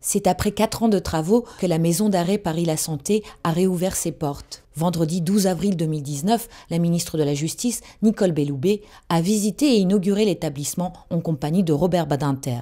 C'est après 4 ans de travaux que la maison d'arrêt Paris-La Santé a réouvert ses portes. Vendredi 12 avril 2019, la ministre de la Justice, Nicole Belloubet, a visité et inauguré l'établissement en compagnie de Robert Badinter.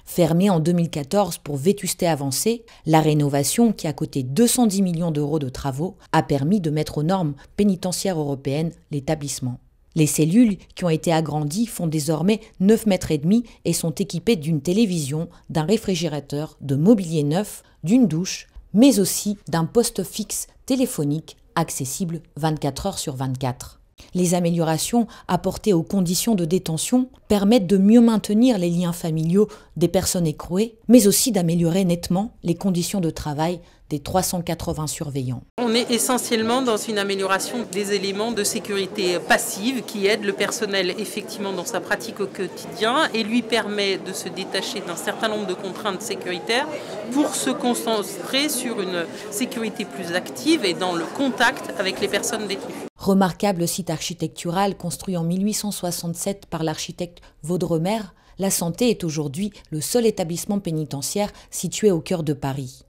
Fermée en 2014 pour vétusté avancée, la rénovation, qui a coûté 210 millions d'euros de travaux, a permis de mettre aux normes pénitentiaires européennes l'établissement. Les cellules qui ont été agrandies font désormais 9,5 mètres et sont équipées d'une télévision, d'un réfrigérateur, de mobilier neuf, d'une douche, mais aussi d'un poste fixe téléphonique accessible 24 heures sur 24. Les améliorations apportées aux conditions de détention permettent de mieux maintenir les liens familiaux des personnes écrouées, mais aussi d'améliorer nettement les conditions de travail des 380 surveillants. On est essentiellement dans une amélioration des éléments de sécurité passive qui aident le personnel effectivement dans sa pratique au quotidien et lui permet de se détacher d'un certain nombre de contraintes sécuritaires pour se concentrer sur une sécurité plus active et dans le contact avec les personnes détenues. Remarquable site architectural construit en 1867 par l'architecte Vaudremer, La Santé est aujourd'hui le seul établissement pénitentiaire situé au cœur de Paris.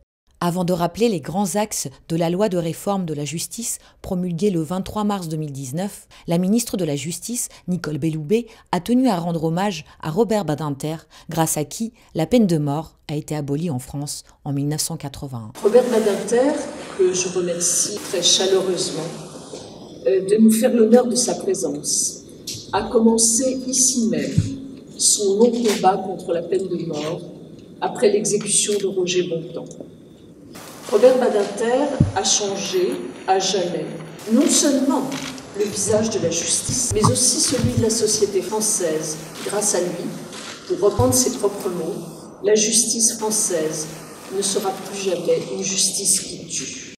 Avant de rappeler les grands axes de la loi de réforme de la justice promulguée le 23 mars 2019, la ministre de la Justice, Nicole Belloubet, a tenu à rendre hommage à Robert Badinter, grâce à qui la peine de mort a été abolie en France en 1981. Robert Badinter, que je remercie très chaleureusement de nous faire l'honneur de sa présence, a commencé ici même son long combat contre la peine de mort après l'exécution de Roger Bontemps. Robert Badinter a changé à jamais non seulement le visage de la justice, mais aussi celui de la société française. Grâce à lui, pour reprendre ses propres mots, la justice française ne sera plus jamais une justice qui tue.